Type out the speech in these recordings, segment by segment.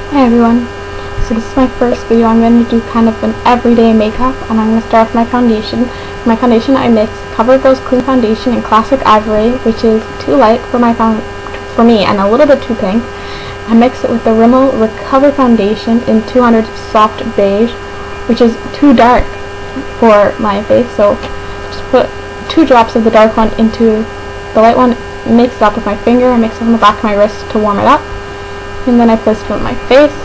Hey everyone, so this is my first video. I'm going to do kind of an everyday makeup, and I'm going to start with my foundation. For my foundation, I mix CoverGirl's Clean Foundation in Classic Ivory, which is too light for me and a little bit too pink. I mix it with the Rimmel Recover Foundation in 200 Soft Beige, which is too dark for my face, so just put 2 drops of the dark one into the light one, mix it up with my finger, and mix it on the back of my wrist to warm it up. And then I place it on my face,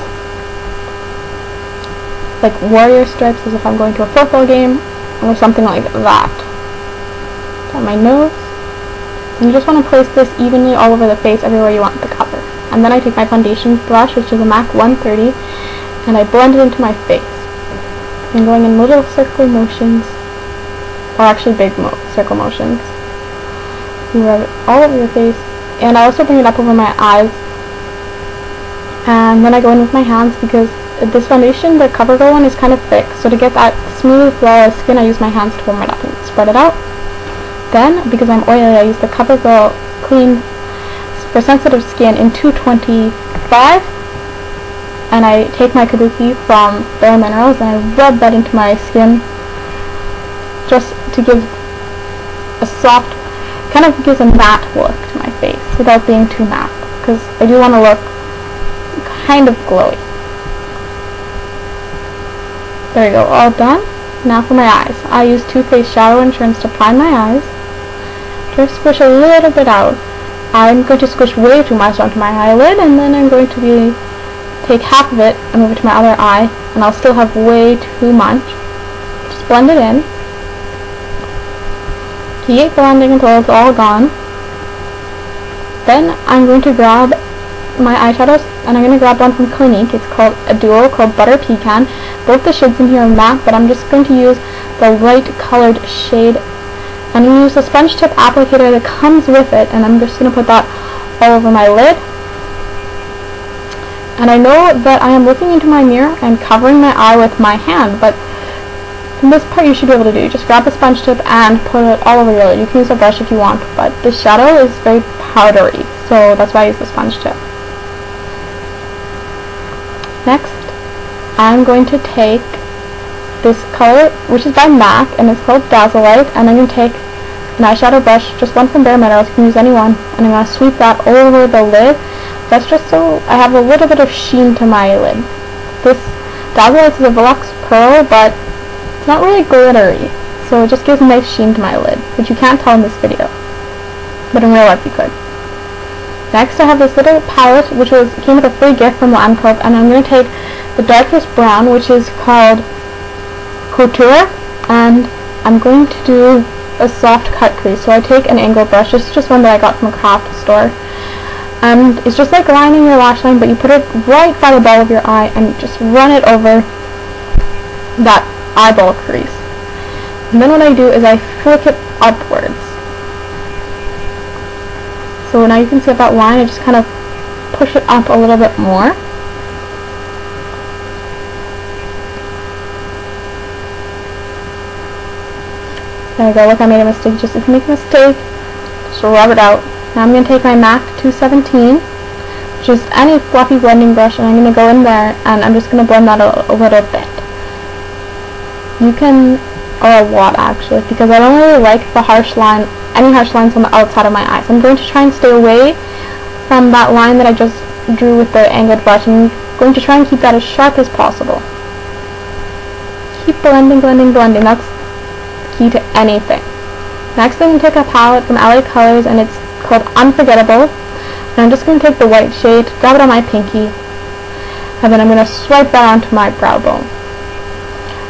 like warrior stripes, as if I'm going to a football game, or something like that. On my nose. And you just want to place this evenly all over the face, everywhere you want the cover. And then I take my foundation brush, which is a MAC 130, and I blend it into my face. I'm going in little circular motions, or actually big circle motions. You rub it all over your face, and I also bring it up over my eyes. And then I go in with my hands, because this foundation, the CoverGirl one, is kind of thick, so to get that smooth, flawless skin, I use my hands to warm it up and spread it out. Then, because I'm oily, I use the CoverGirl Clean for sensitive skin in 225, and I take my kabuki from Bare Minerals and I rub that into my skin, just to give a soft, kind of gives a matte look to my face without being too matte, because I do want to look kind of glowy. There we go, all done. Now for my eyes. I use Too Faced Shadow Insurance to prime my eyes. Just squish a little bit out. I'm going to squish way too much onto my eyelid, and then I'm going to take half of it and move it to my other eye, and I'll still have way too much. Just blend it in. Keep blending until it's all gone. Then I'm going to grab my eyeshadows, and I'm going to grab one from Clinique. It's called a duo called Butter Pecan. Both the shades in here are matte, but I'm just going to use the light colored shade. I'm going to use the sponge tip applicator that comes with it, and I'm just going to put that all over my lid. And I know that I am looking into my mirror and covering my eye with my hand, but in this part you should be able to do. Just grab the sponge tip and put it all over your lid. You can use a brush if you want, but the shadow is very powdery, so that's why I use the sponge tip. Next, I'm going to take this color, which is by MAC, and it's called Dazzle Light, and I'm going to take an eyeshadow brush, just one from Bare Minerals, you can use any one, and I'm going to sweep that over the lid. That's just so I have a little bit of sheen to my lid. This Dazzle Light is a Velux Pearl, but it's not really glittery, so it just gives a nice sheen to my lid, which you can't tell in this video, but in real life you could. Next, I have this little palette, which came with a free gift from Lancome, and I'm going to take the darkest brown, which is called Couture, and I'm going to do a soft cut crease. So I take an angled brush. This is just one that I got from a craft store, and it's just like lining your lash line, but you put it right by the ball of your eye and just run it over that eyeball crease. And then what I do is I flick it upwards. So now you can see at that line, I just kind of push it up a little bit more. There we go, look, I made a mistake. Just if you make a mistake, just rub it out. Now I'm going to take my MAC 217, just any fluffy blending brush, and I'm going to go in there, and I'm just going to blend that a little bit. You can, or a lot actually, because I don't really like the harsh line, any harsh lines on the outside of my eyes. I'm going to try and stay away from that line that I just drew with the angled brush, and I'm going to try and keep that as sharp as possible. Keep blending, blending, blending. That's key to anything. Next, I'm going to take a palette from LA Colors, and it's called Unforgettable, and I'm just going to take the white shade, grab it on my pinky, and then I'm going to swipe that onto my brow bone.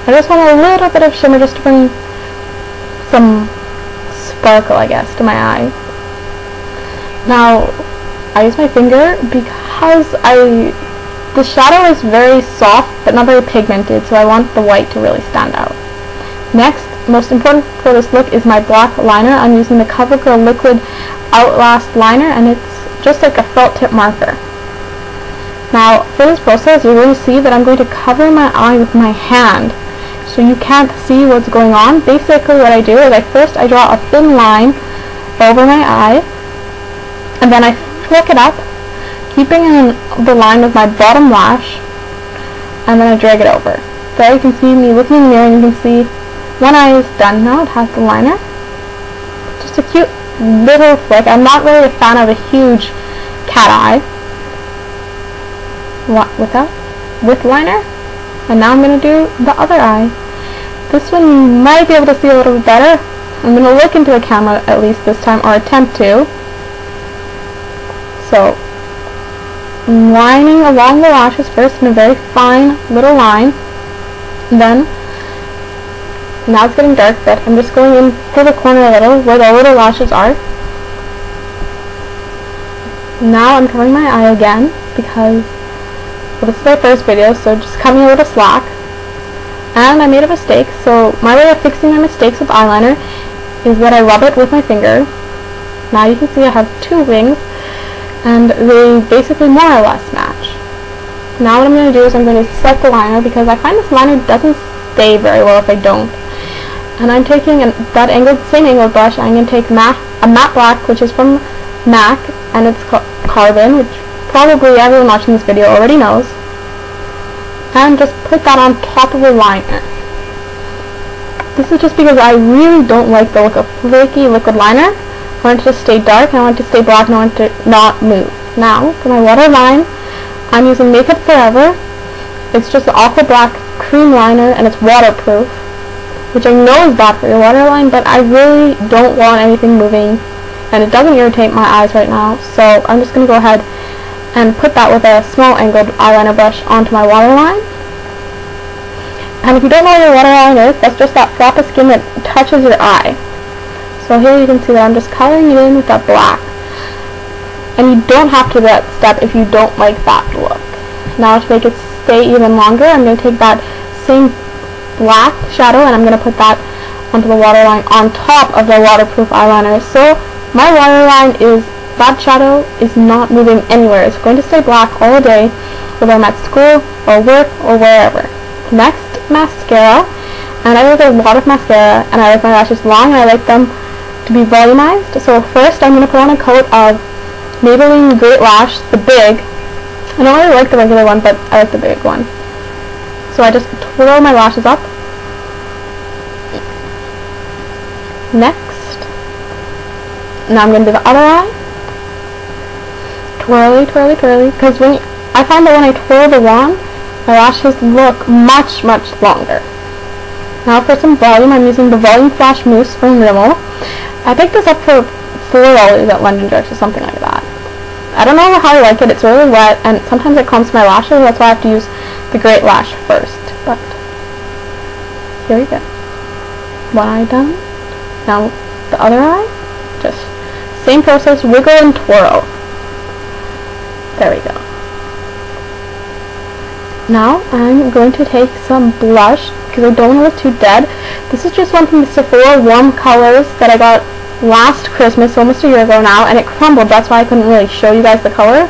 I just want a little bit of shimmer, just to bring some sparkle, I guess, to my eye. Now, I use my finger because the shadow is very soft but not very pigmented, so I want the white to really stand out. Next, most important for this look is my black liner. I'm using the CoverGirl Liquid Outlast Liner, and it's just like a felt tip marker. Now, for this process, you're going to see that I'm going to cover my eye with my hand, so you can't see what's going on. Basically what I do is I draw a thin line over my eye, and then I flick it up keeping in the line of my bottom lash, and then I drag it over. There you can see me looking in the mirror, and you can see one eye is done now. It has the liner. Just a cute little flick. I'm not really a fan of a huge cat eye. With liner. And now I'm going to do the other eye. This one you might be able to see a little bit better. I'm going to look into the camera at least this time, or attempt to. So, I'm lining along the lashes first in a very fine little line. And then, now it's getting dark, but I'm just going in to the corner a little, where the little lashes are. Now I'm covering my eye again, because this is my first video, so just cut me a little slack. And I made a mistake, so my way of fixing my mistakes with eyeliner is that I rub it with my finger. Now you can see I have two wings, and they basically more or less match. Now what I'm going to do is I'm going to set the liner, because I find this liner doesn't stay very well if I don't. And I'm taking that same angled brush, and I'm going to take a matte black, which is from MAC, and it's Carbon, which probably everyone watching this video already knows, and just put that on top of the liner. This is just because I really don't like the look of flaky liquid liner. I want it to stay dark, and I want it to stay black, and I want it to not move. Now, for my waterline, I'm using Makeup Forever. It's just the aqua black cream liner, and it's waterproof, which I know is bad for your waterline, but I really don't want anything moving, and it doesn't irritate my eyes right now, so I'm just going to go ahead and put that with a small angled eyeliner brush onto my waterline. And if you don't know what your waterline is, that's just that flap of skin that touches your eye. So here you can see that I'm just coloring it in with that black. And you don't have to do that step if you don't like that look. Now to make it stay even longer, I'm going to take that same black shadow and I'm going to put that onto the waterline on top of the waterproof eyeliner. So my waterline that shadow is not moving anywhere. It's going to stay black all day, whether I'm at school or work or wherever. Next, mascara. And I use a lot of mascara, and I like my lashes long, and I like them to be volumized. So first, I'm going to put on a coat of Maybelline Great Lash, the big. I don't really like the regular one, but I like the big one. So I just twirl my lashes up. Next, now I'm going to do the other eye. Twirly, twirly, twirly, because I find that when I twirl the wand, my lashes look much, much longer. Now for some volume, I'm using the Volume Flash Mousse from Rimmel. I picked this up for $4 at London Drugs or something like that. I don't know how I like it. It's really wet, and sometimes it clumps my lashes. That's why I have to use the Great Lash first. But here we go. One eye done. Now the other eye. Just same process. Wiggle and twirl. There we go. Now I'm going to take some blush, because I don't want it too dead. This is just one from the Sephora Warm Colors that I got last Christmas, almost a year ago now, and it crumbled. That's why I couldn't really show you guys the color.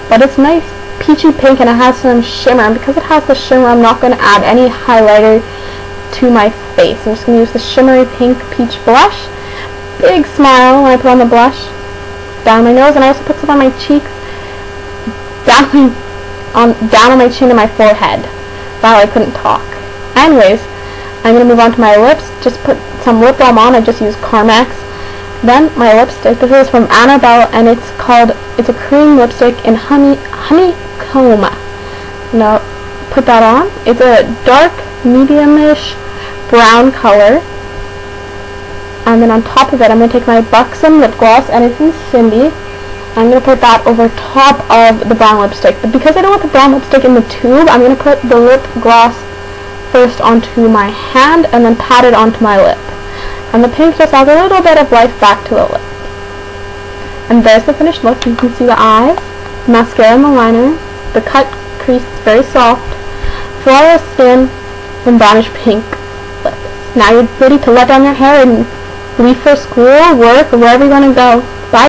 But it's nice peachy pink, and it has some shimmer. And because it has the shimmer, I'm not going to add any highlighter to my face. I'm just going to use the shimmery pink peach blush. Big smile when I put on the blush. Down my nose, and I also put some on my cheeks. Down on my chin and my forehead. Wow, I couldn't talk. Anyways, I'm going to move on to my lips. Just put some lip balm on. I just use Carmex. Then my lipstick. This is from Annabelle, and it's a cream lipstick in honeycomb. Now, put that on. It's a dark, medium-ish brown color. And then on top of it, I'm going to take my Buxom lip gloss, and it's in Cindy. I'm going to put that over top of the brown lipstick. But because I don't want the brown lipstick in the tube, I'm going to put the lip gloss first onto my hand and then pat it onto my lip. And the pink just adds a little bit of life back to the lip. And there's the finished look. You can see the eyes, mascara and the liner, the cut crease is very soft, flawless skin, and brownish pink lips. Now you're ready to let down your hair and leave for school, work, or wherever you want to go.